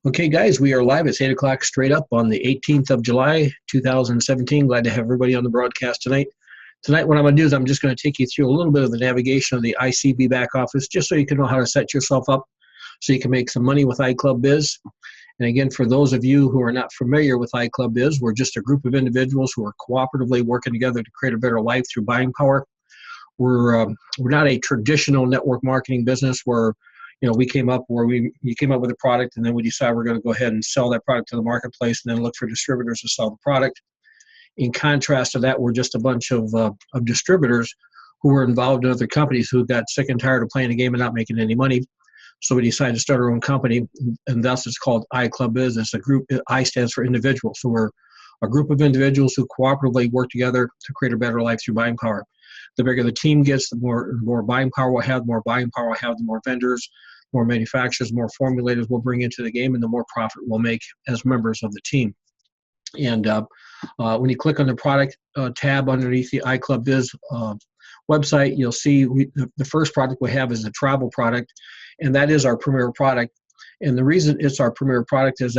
Okay, guys, we are live. It's 8 o'clock straight up on the 18th of July, 2017. Glad to have everybody on the broadcast tonight. Tonight, what I'm going to do is I'm just going to take you through a little bit of the navigation of the iCB back office, just so you can know how to set yourself up so you can make some money with iClub Biz. And again, for those of you who are not familiar with iClub Biz, we're just a group of individuals who are cooperatively working together to create a better life through buying power. We're not a traditional network marketing business where we came up with a product and then we decide we're going to go ahead and sell that product to the marketplace and then look for distributors to sell the product. In contrast to that, we're just a bunch of distributors who were involved in other companies who got sick and tired of playing the game and not making any money. So we decided to start our own company, and thus it's called iClub Biz. It's a group. I stands for individuals. So we're a group of individuals who cooperatively work together to create a better life through buying power. The bigger the team gets, the more buying power we'll have. The more buying power we'll have, the more vendors, more manufacturers, more formulators we'll bring into the game, and the more profit we'll make as members of the team. And when you click on the product tab underneath the iClub Biz website, you'll see the first product we have is a travel product, and that is our premier product. And the reason it's our premier product is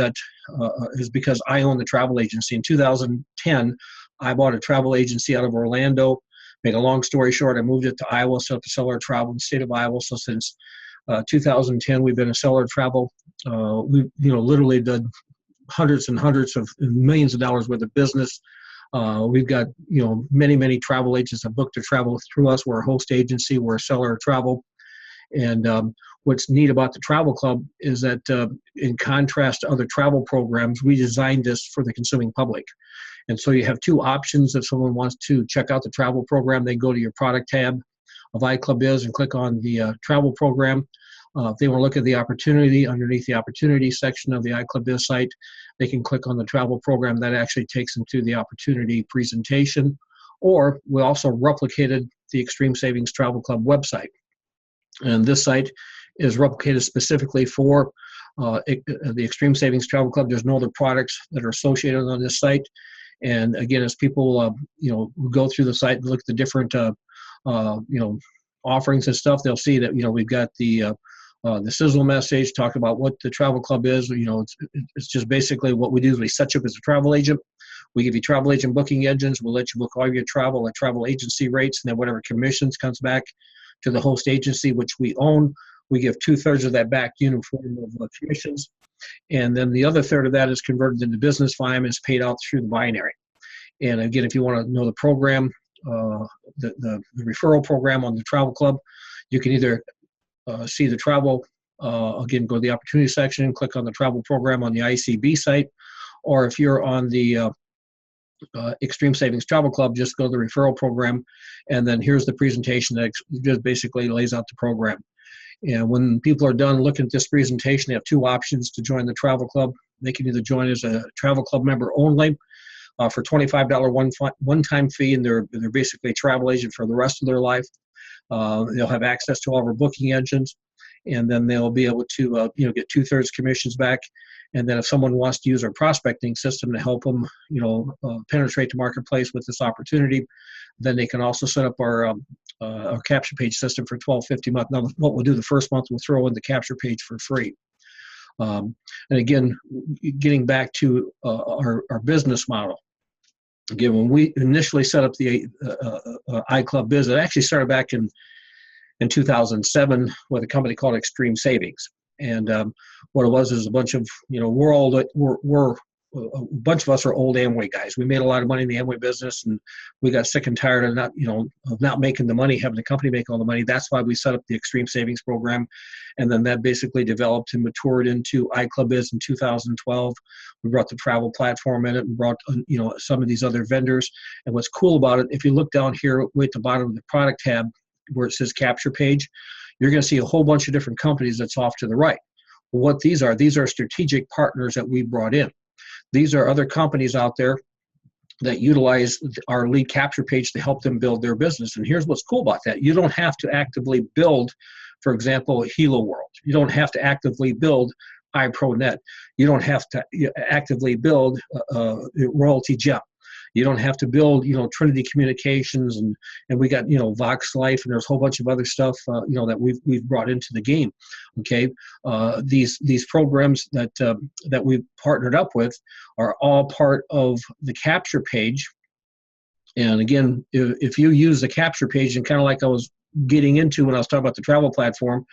because I own the travel agency. In 2010, I bought a travel agency out of Orlando. Make a long story short, I moved it to Iowa, set up to sell our travel in the state of Iowa. So since 2010, we've been a seller of travel. We literally did hundreds and hundreds of millions of dollars worth of business. We've got many travel agents that book their travel through us. We're a host agency. We're a seller of travel. And what's neat about the travel club is that in contrast to other travel programs, we designed this for the consuming public. And so you have two options. If someone wants to check out the travel program, they go to your product tab of iClub Biz and click on the travel program. If they want to look at the opportunity, underneath the opportunity section of the iClub Biz site, they can click on the travel program. That actually takes them to the opportunity presentation. Or we also replicated the Extreme Savings Travel Club website. And this site is replicated specifically for the Extreme Savings Travel Club. There's no other products that are associated on this site. And again, as people go through the site and look at the different offerings and stuff, they'll see that we've got the sizzle message, talk about what the travel club is. It's just basically what we do is we set you up as a travel agent. We give you travel agent booking engines. We'll let you book all your travel at travel agency rates, and then whatever commissions comes back to the host agency, which we own, we give 2/3 of that back uniform of commissions. And then the other third of that is converted into business volume and is paid out through the binary. And again, if you want to know the program, the referral program on the travel club, you can either see the travel, again, go to the opportunity section, click on the travel program on the iCB site, or if you're on the Extreme Savings Travel Club, just go to the referral program, and then here's the presentation that just basically lays out the program. And when people are done looking at this presentation, they have two options to join the travel club. They can either join as a travel club member only for $25 one-time fee, and they're basically a travel agent for the rest of their life. They'll have access to all of our booking engines, and then they'll be able to get 2/3 commissions back. And then if someone wants to use our prospecting system to help them penetrate the marketplace with this opportunity, then they can also set up our capture page system for $12.50 a month. Now, what we'll do the first month, we'll throw in the capture page for free. And again, getting back to our business model. Again, when we initially set up the iClub Biz, it actually started back in 2007 with a company called Extreme Savings. And what it was is a bunch of, a bunch of us are old Amway guys. We made a lot of money in the Amway business, and we got sick and tired of not making the money, having the company make all the money. That's why we set up the Extreme Savings Program, and then that basically developed and matured into iClub Biz in 2012. We brought the travel platform in it and brought some of these other vendors. And what's cool about it, if you look down here way at the bottom of the product tab where it says capture page, you're going to see a whole bunch of different companies that's off to the right. Well, what these are strategic partners that we brought in. These are other companies out there that utilize our lead capture page to help them build their business. And here's what's cool about that. You don't have to actively build, for example, Hilo World. You don't have to actively build iProNet. You don't have to actively build Royalty Gem. You don't have to build, Trinity Communications, and we got, Vox Life, and there's a whole bunch of other stuff, that we've brought into the game. Okay, these programs that we've partnered up with are all part of the capture page. And again, if you use the capture page, and kind of like I was getting into when I was talking about the travel platform,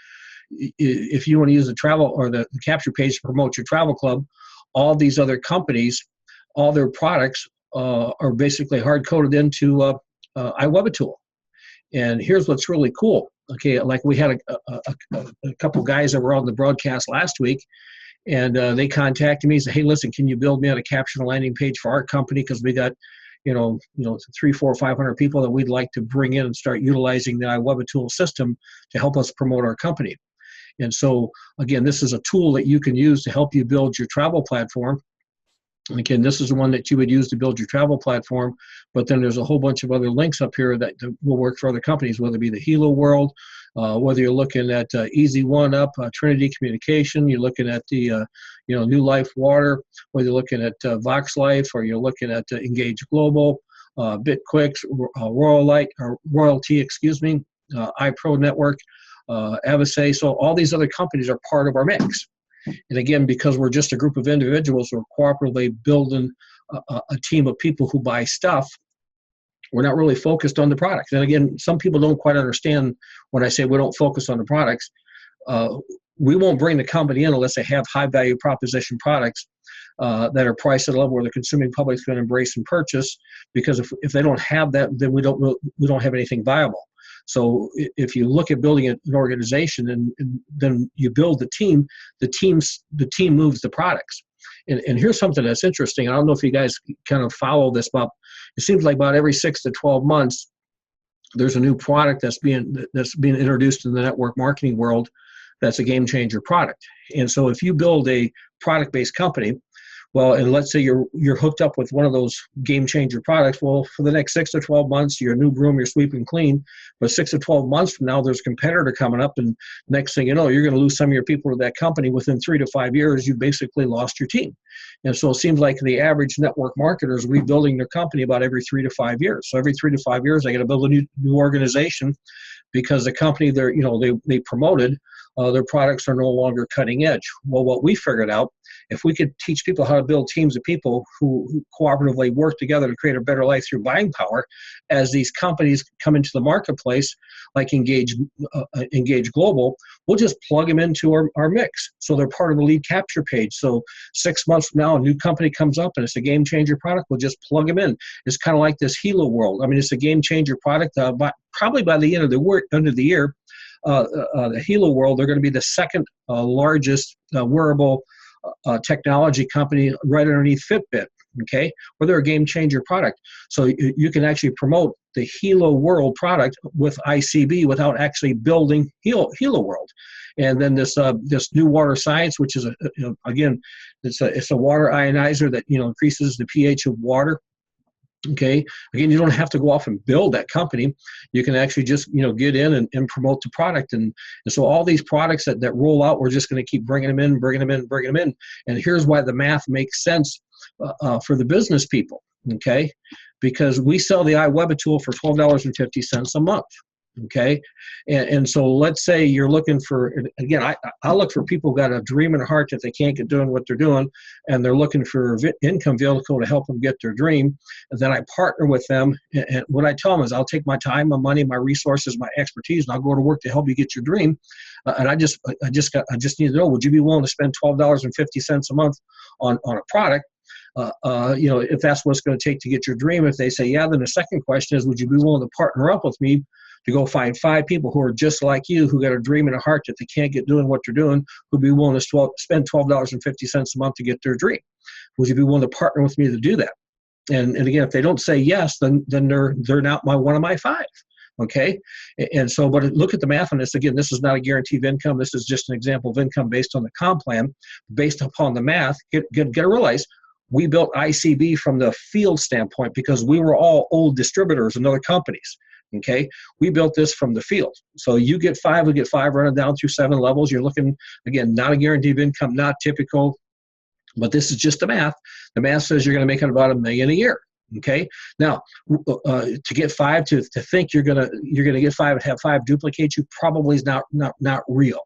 if you want to use the travel or the capture page to promote your travel club, all these other companies, all their products are basically hard-coded into iWebitool. And here's what's really cool. Okay, like we had a couple guys that were on the broadcast last week, and they contacted me and said, hey, listen, can you build me out a caption landing page for our company? Because we got 300, 400, 500 people that we'd like to bring in and start utilizing the iWebitool system to help us promote our company. And so, again, this is a tool that you can use to help you build your travel platform. And again, this is the one that you would use to build your travel platform, but then there's a whole bunch of other links up here that will work for other companies, whether it be the Hilo World, whether you're looking at Easy One Up, Trinity Communication, you're looking at the New Life Water, whether you're looking at Vox Life, or you're looking at Engage Global, BitQuicks, Royalty, iPro Network, Avasay. So all these other companies are part of our mix. And again, because we're just a group of individuals who are cooperatively building a team of people who buy stuff, we're not really focused on the products. And again, some people don't quite understand when I say we don't focus on the products. We won't bring the company in unless they have high value proposition products that are priced at a level where the consuming public is going to embrace and purchase. Because if they don't have that, then we don't have anything viable. So if you look at building an organization and then you build the team moves the products. And here's something that's interesting. I don't know if you guys kind of follow this, but it seems like about every 6 to 12 months, there's a new product that's being introduced in the network marketing world that's a game changer product. And so if you build a product-based company, well, and let's say you're hooked up with one of those game changer products, well, for the next 6 to 12 months, you're a new broom, you're sweeping clean. But 6 to 12 months from now, there's a competitor coming up, and next thing you know, you're going to lose some of your people to that company. Within 3 to 5 years, you basically lost your team. And so it seems like the average network marketer is rebuilding their company about every 3 to 5 years. So every 3 to 5 years, they got to build a new organization, because the company they promoted, their products are no longer cutting edge. Well, what we figured out, if we could teach people how to build teams of people who cooperatively work together to create a better life through buying power, as these companies come into the marketplace, like Engage Global, we'll just plug them into our mix. So they're part of the lead capture page. So 6 months from now, a new company comes up and it's a game changer product, we'll just plug them in. It's kind of like this Hilo World. I mean, it's a game changer product. Probably by the end of the year, the Hilo World, they're going to be the second largest wearable technology company right underneath Fitbit, okay? Or they're a game changer product. So you can actually promote the Hilo World product with iCB without actually building Hilo World. And then this new water science, which is again, it's a water ionizer that increases the pH of water. Okay. Again, you don't have to go off and build that company. You can actually just get in and promote the product. And so all these products that roll out, we're just going to keep bringing them in. And here's why the math makes sense for the business people. Okay, because we sell the iWebitool for $12.50 a month. Okay, and so let's say you're looking for, again, I look for people who got a dream and a heart that they can't get doing what they're doing, and they're looking for income vehicle to help them get their dream. And then I partner with them, and what I tell them is I'll take my time, my money, my resources, my expertise, and I'll go to work to help you get your dream. And I just need to know, would you be willing to spend $12.50 a month on a product? If that's what it's going to take to get your dream. If they say yeah, then the second question is, would you be willing to partner up with me to go find 5 people who are just like you, who got a dream and a heart that they can't get doing what they're doing, who'd be willing to spend $12.50 a month to get their dream? Would you be willing to partner with me to do that? And again, if they don't say yes, then they're not one of my 5. Okay, and so, but look at the math on this. Again, this is not a guarantee of income. This is just an example of income based on the comp plan. Based upon the math, get to realize we built iCB from the field standpoint because we were all old distributors in other companies. Okay, we built this from the field. So you get 5, we get 5, running down through 7 levels. You're looking, again, not a guarantee of income, not typical, but this is just the math. The math says you're going to make about $1 million a year. Okay. Now, to get 5, to think you're gonna get 5 and have 5 duplicate you probably is not real.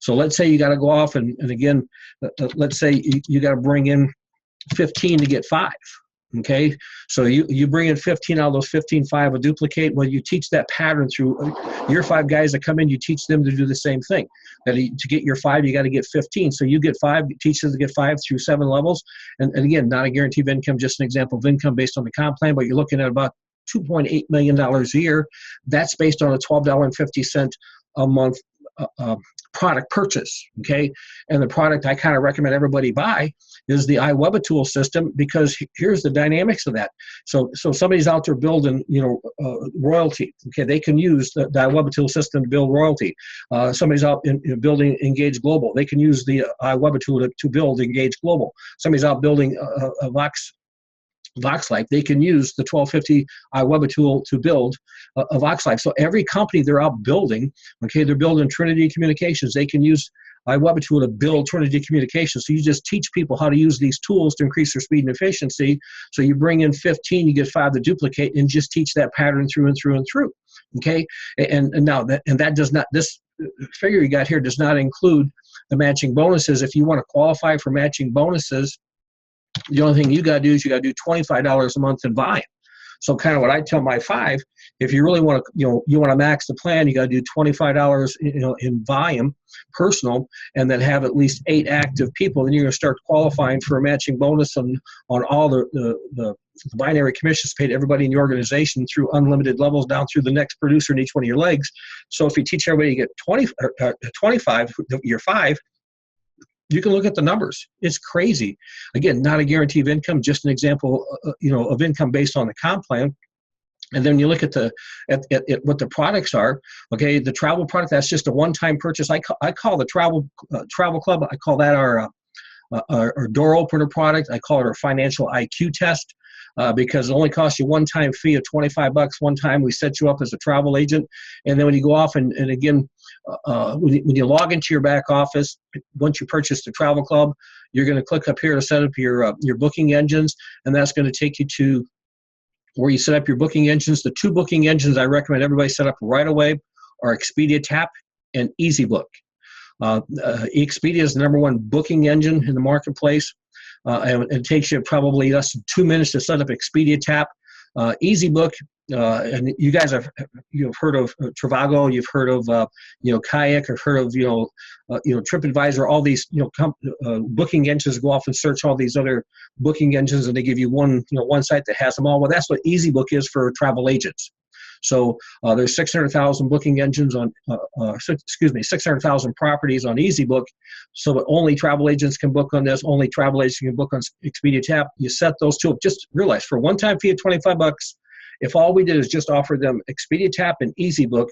So let's say you got to go off and again, let's say you got to bring in 15 to get 5. Okay, so you bring in 15 out of those 15, 5 will duplicate. Well, you teach that pattern through your 5 guys that come in, you teach them to do the same thing. That to get your 5, you got to get 15. So you get 5, teach them to get 5 through 7 levels. And again, not a guarantee of income, just an example of income based on the comp plan, but you're looking at about $2.8 million a year. That's based on a $12.50 a month product purchase, okay? And the product I kind of recommend everybody buy is the iWebitool system, because here's the dynamics of that. So somebody's out there building, royalty, okay? They can use the iWebitool system to build royalty. Somebody's out in building Engage Global. They can use the iWebitool to build Engage Global. Somebody's out building a VoxLife. They can use the 1250 iWebitool to build a VoxLife. So every company they're out building, okay, they're building Trinity Communications. They can use iWebitool to build Trinity Communications. So you just teach people how to use these tools to increase their speed and efficiency. So you bring in 15, you get 5 to duplicate, and just teach that pattern through and through and through. Okay, and now that does not, this figure you got here does not include the matching bonuses. If you want to qualify for matching bonuses, the only thing you got to do is you got to do $25 a month in volume. So kind of what I tell my 5, if you really want to, you want to max the plan, you got to do $25, in volume, personal, and then have at least 8 active people. Then you're going to start qualifying for a matching bonus on all the binary commissions paid to everybody in the organization through unlimited levels down through the next producer in each one of your legs. So if you teach everybody to get 25, your 5, you can look at the numbers. It's crazy. Again, not a guarantee of income, just an example, of income based on the comp plan. And then you look at what the products are. Okay, the travel product, that's just a one-time purchase. I call the travel club. I call that our door opener product. I call it our financial IQ test. Because it only costs you one-time fee of $25 one time. We set you up as a travel agent, and then when you go off and again, when you log into your back office, once you purchase the travel club, you're going to click up here to set up your booking engines, and that's going to take you to where you set up your booking engines. The 2 booking engines I recommend everybody set up right away are Expedia Tap and EasyBook. Expedia is the #1 booking engine in the marketplace. And it takes you probably less than 2 minutes to set up Expedia Tap. EasyBook, and you guys you've heard of Trivago, you've heard of Kayak, or heard of TripAdvisor. All these booking engines go off and search all these other booking engines, and they give you one site that has them all. Well, that's what EasyBook is for travel agents. So there's 600,000 booking engines on, 600,000 properties on EasyBook. So only travel agents can book on this. Only travel agents can book on Expedia Tap. You set those 2 up. Just realize for a one-time fee of $25, if all we did is just offer them Expedia Tap and EasyBook,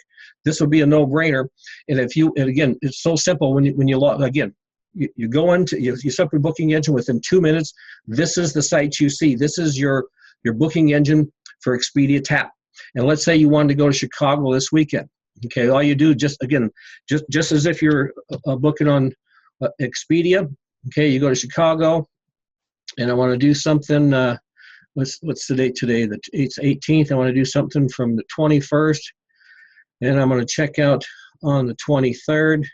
this would be a no-brainer. And again, it's so simple when you log again. You go into you set up your booking engine within 2 minutes. This is the site you see. This is your booking engine for Expedia Tap. And let's say you wanted to go to Chicago this weekend. Okay, all you do just as if you're booking on Expedia. Okay, you go to Chicago, and I want to do something. What's the date today? It's 18th. I want to do something from the 21st, and I'm going to check out on the 23rd.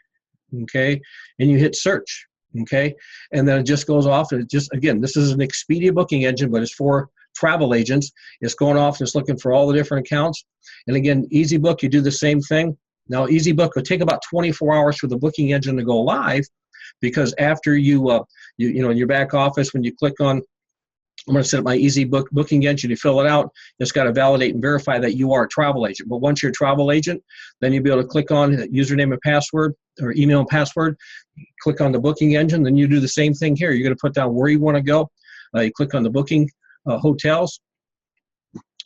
Okay, and you hit search. Okay, and then it just goes off, and this is an Expedia booking engine, but it's for travel agents. It's going off and it's looking for all the different accounts. And again, EasyBook, you do the same thing. Now, EasyBook will take about 24 hours for the booking engine to go live, because after in your back office, when you click on, I'm going to set up my EasyBook booking engine, you fill it out, it's got to validate and verify that you are a travel agent. But once you're a travel agent, then you'll be able to click on username and password, or email and password, click on the booking engine, then you do the same thing here. You're going to put down where you want to go. You click on the booking hotels,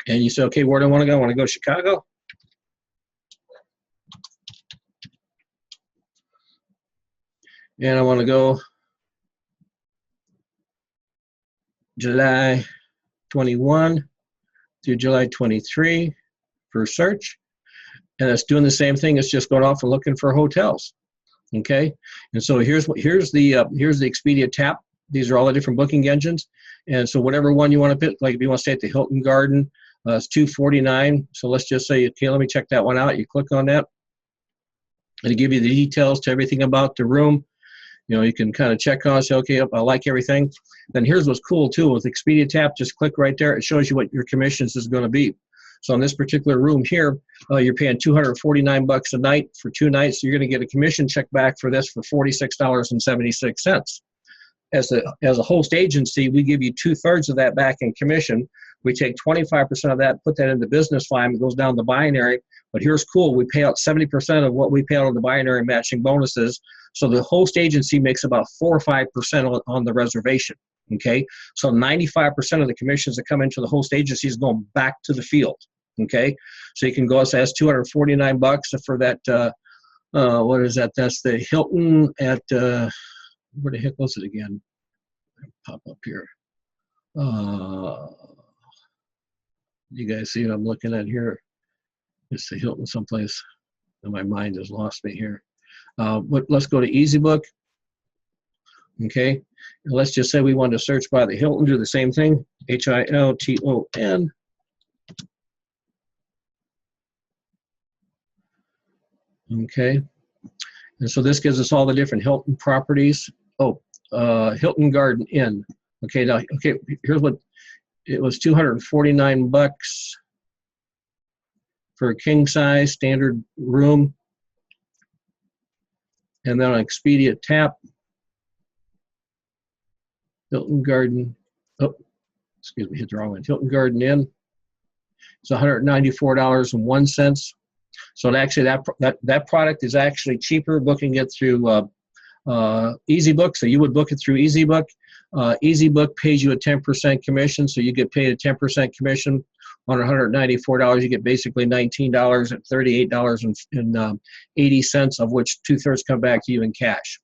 and you say, okay, where do I want to go? I want to go to Chicago. And I want to go July 21 through July 23 for search. And it's doing the same thing. It's just going off and looking for hotels. Okay. And so here's the Expedia Tap These are all the different booking engines. And so whatever one you want to pick, like if you want to stay at the Hilton Garden, it's $249. So let's just say, okay, let me check that one out. You click on that. It'll give you the details to everything about the room. You can kind of check on, say, okay, I like everything. Then here's what's cool too, with Expedia Tap, just click right there. It shows you what your commissions is going to be. So in this particular room here, you're paying $249 a night for 2 nights. So you're going to get a commission check back for this for $46.76. As a host agency, we give you 2/3 of that back in commission. We take 25% of that, put that into business fine. It goes down the binary. But here's cool. We pay out 70% of what we pay out on the binary matching bonuses. So the host agency makes about 4 or 5% on the reservation. Okay, so 95% of the commissions that come into the host agency is going back to the field. Okay, so you can go, so that's $249 for that. What is that? That's the Hilton at where the heck was it again? Pop up here. You guys see what I'm looking at here? It's the Hilton someplace. And my mind has lost me here. But let's go to EasyBook. Okay, and let's just say we want to search by the Hilton, do the same thing, Hilton. Okay, and so this gives us all the different Hilton properties. Hilton Garden Inn. Okay, now, here's what, it was $249 for a king size standard room. And then on Expedia Tap, Hilton Garden, hit the wrong one. Hilton Garden Inn. It's $194.01. So actually, that product is actually cheaper booking it through EasyBook. So you would book it through EasyBook. EasyBook pays you a 10% commission, so you get paid a 10% commission on $194. You get basically $19 at $38.80, of which 2/3 come back to you in cash.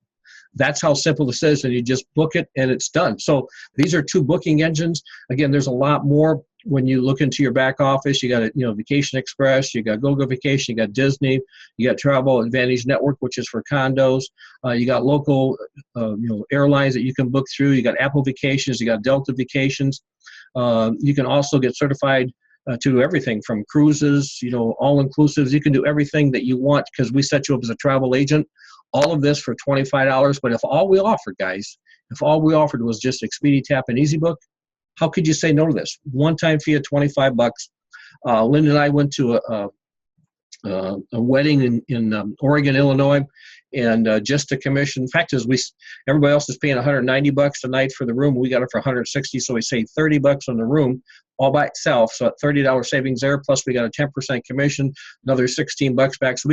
That's how simple this is, and you just book it and it's done. So these are 2 booking engines. Again, there's a lot more when you look into your back office. You got Vacation Express, you got GoGo Vacation, you got Disney, you got Travel Advantage Network, which is for condos. You got local, airlines that you can book through. You got Apple Vacations, you got Delta Vacations. You can also get certified to everything from cruises, all-inclusives. You can do everything that you want because we set you up as a travel agent. All of this for $25. But if all we offered was just Expedia Tap and EasyBook, how could you say no to this? One-time fee of $25. Linda and I went to a wedding in Oregon, Illinois, and just to commission. In fact, everybody else is paying $190 a night for the room. We got it for $160, so we saved $30 on the room all by itself. So at $30 savings there, plus we got a 10% commission, another $16 back. So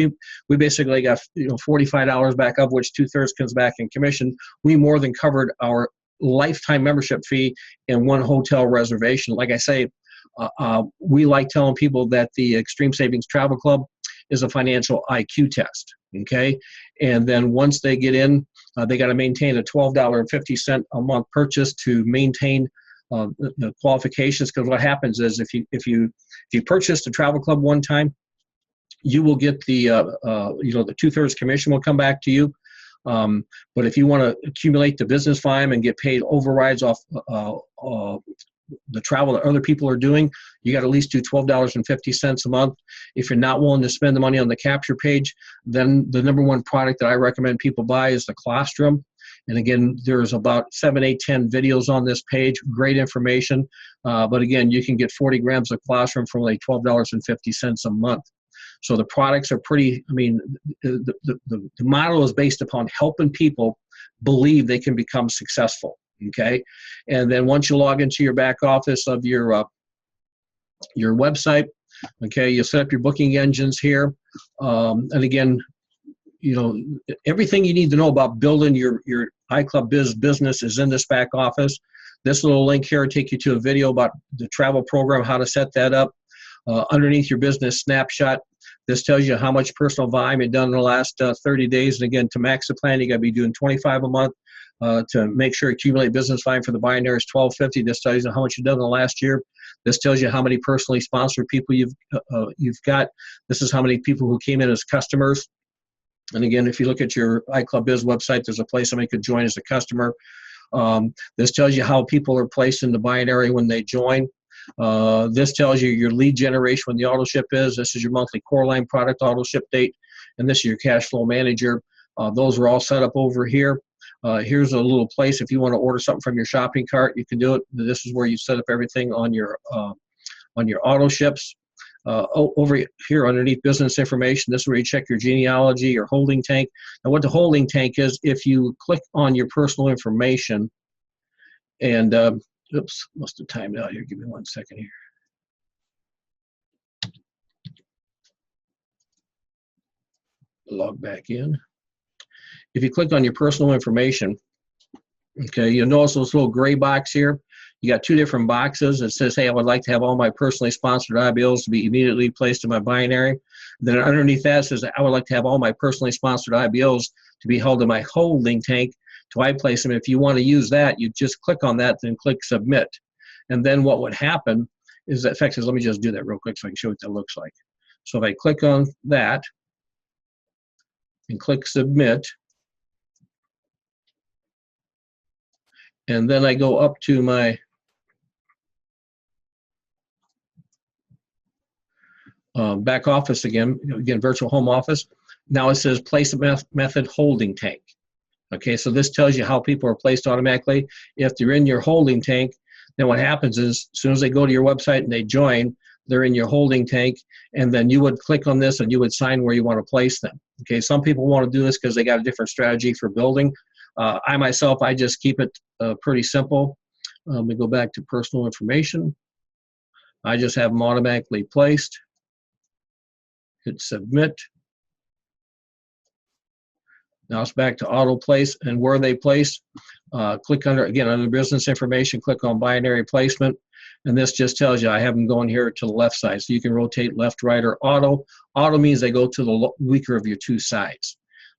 we basically got $45 back, of which 2/3 comes back in commission. We more than covered our lifetime membership fee and 1 hotel reservation. Like I say, we like telling people that the Extreme Savings Travel Club is a financial IQ test. Okay, and then once they get in, they got to maintain a $12.50 a month purchase to maintain the qualifications. Because what happens is if you purchase the travel club one time, you will get the 2/3 commission will come back to you. But if you want to accumulate the business volume and get paid overrides off the travel that other people are doing, you got to at least do $12.50 a month. If you're not willing to spend the money on the capture page, then the number 1 product that I recommend people buy is the colostrum. And again, there's about 7, 8, 10 videos on this page. Great information. But again, you can get 40 grams of colostrum for only $12.50 a month. So the products are pretty, the model is based upon helping people believe they can become successful. Okay. And then once you log into your back office of your website, okay, you set up your booking engines here. And again, everything you need to know about building your iClub business is in this back office. This little link here will take you to a video about the travel program, how to set that up. Underneath your business snapshot, this tells you how much personal volume you've done in the last 30 days. And again, to max the plan, you got to be doing 25 a month. To make sure accumulate business volume for the binary is $12.50. This tells you how much you've done in the last year. This tells you how many personally sponsored people you've got. This is how many people who came in as customers. And again, if you look at your iClub Biz website, there's a place somebody could join as a customer. This tells you how people are placed in the binary when they join. This tells you your lead generation when the auto ship is. This is your monthly core line product auto ship date, and this is your cash flow manager. Those are all set up over here. Here's a little place if you want to order something from your shopping cart, you can do it. This is where you set up everything on your auto ships. Over here underneath business information, this is where you check your genealogy, your holding tank. And what the holding tank is, if you click on your personal information, and oops, must have timed out here. Give me 1 second here. Log back in. If you click on your personal information, okay, you'll notice this little gray box here. You got two different boxes. It says, hey, I would like to have all my personally sponsored IBLs to be immediately placed in my binary. Then underneath that says, I would like to have all my personally sponsored IBLs to be held in my holding tank to I place them. If you want to use that, you just click on that, then click submit. And then what would happen is that, in fact, let me just do that real quick so I can show you what that looks like. So if I click on that and click submit, and then I go up to my back office again, virtual home office. Now it says place method holding tank. Okay, so this tells you how people are placed automatically. If they're in your holding tank, then what happens is as soon as they go to your website and they join, they're in your holding tank, and then you would click on this and you would sign where you want to place them. Okay, some people want to do this because they got a different strategy for building. I myself, I just keep it pretty simple. Let me go back to personal information. I just have them automatically placed. Hit submit. Now it's back to auto place, and where they place, click under business information, click on binary placement, and this just tells you I have them going here to the left side. So you can rotate left, right, or auto. Auto means they go to the weaker of your two sides.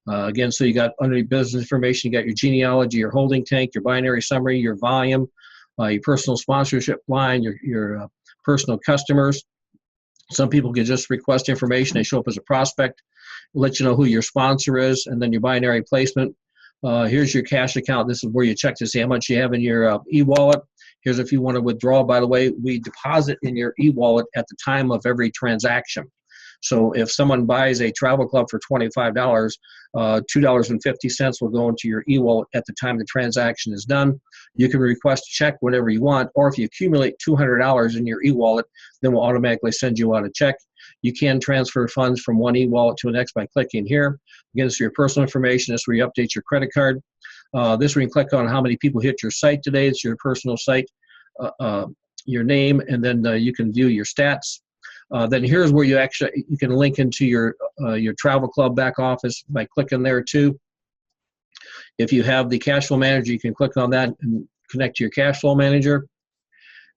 Again, so you got under business information, you got your genealogy, your holding tank, your binary summary, your volume, your personal sponsorship line, your personal customers. Some people can just request information. They show up as a prospect, let you know who your sponsor is, and then your binary placement. Here's your cash account. This is where you check to see how much you have in your e-wallet. Here's if you want to withdraw. By the way, we deposit in your e-wallet at the time of every transaction. So if someone buys a travel club for $25, $2.50 will go into your e-wallet at the time the transaction is done. You can request a check whenever you want, or if you accumulate $200 in your e-wallet, then we'll automatically send you out a check. You can transfer funds from one e-wallet to the next by clicking here. Again, this is your personal information. This is where you update your credit card. This is where you can click on how many people hit your site today. It's your personal site, your name, and then you can view your stats. Then here's where you can link into your travel club back office by clicking there too. If you have the cash flow manager, you can click on that and connect to your cash flow manager.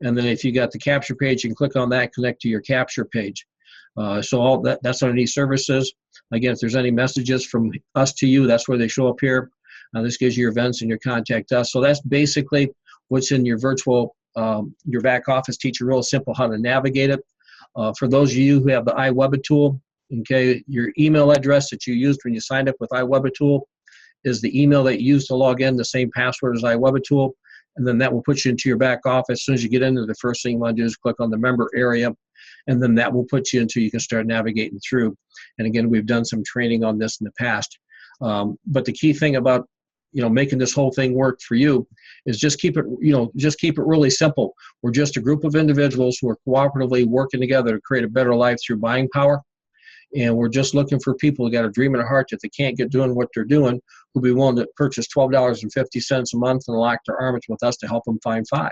And then if you got the capture page, you can click on that, connect to your capture page. So all that's underneath services. Again, if there's any messages from us to you, that's where they show up here. This gives you your events and your contact us. So that's basically what's in your virtual, your back office. Teach you real simple how to navigate it. For those of you who have the iWebit tool, okay, your email address that you used when you signed up with iWebit tool is the email that you used to log in, the same password as iWebit tool, and then that will put you into your back office. As soon as you get into the first thing you want to do is click on the member area, and then that will put you into, you can start navigating through. And again, we've done some training on this in the past. But the key thing about making this whole thing work for you is just keep it, just keep it really simple. We're just a group of individuals who are cooperatively working together to create a better life through buying power. And we're just looking for people who got a dream in their heart that they can't get doing what they're doing, who'll be willing to purchase $12.50 a month and lock their arms with us to help them find $5.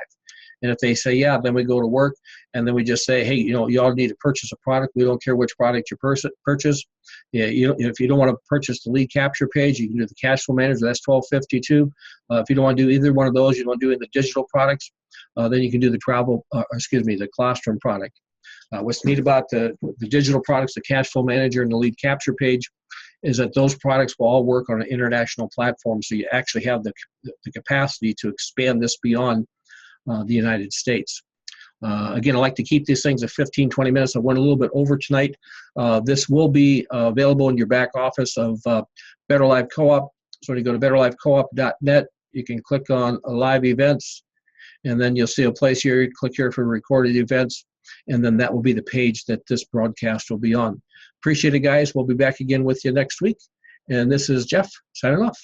And if they say, yeah, then we go to work, and then we just say, hey, you all need to purchase a product. We don't care which product you purchase. Yeah, if you don't want to purchase the lead capture page, you can do the cash flow manager. That's $12.52. If you don't want to do either one of those, you don't do it in the digital products, then you can do the colostrum product. What's neat about the digital products, the cash flow manager and the lead capture page, is that those products will all work on an international platform. So you actually have the capacity to expand this beyond the United States. Again, I like to keep these things at 15, 20 minutes. I went a little bit over tonight. This will be available in your back office of Better Life Co-op. So when you go to betterlifecoop.net, You can click on live events, and then you'll see a place here. You click here for recorded events, and then that will be the page that this broadcast will be on. Appreciate it, guys. We'll be back again with you next week. And this is Jeff signing off.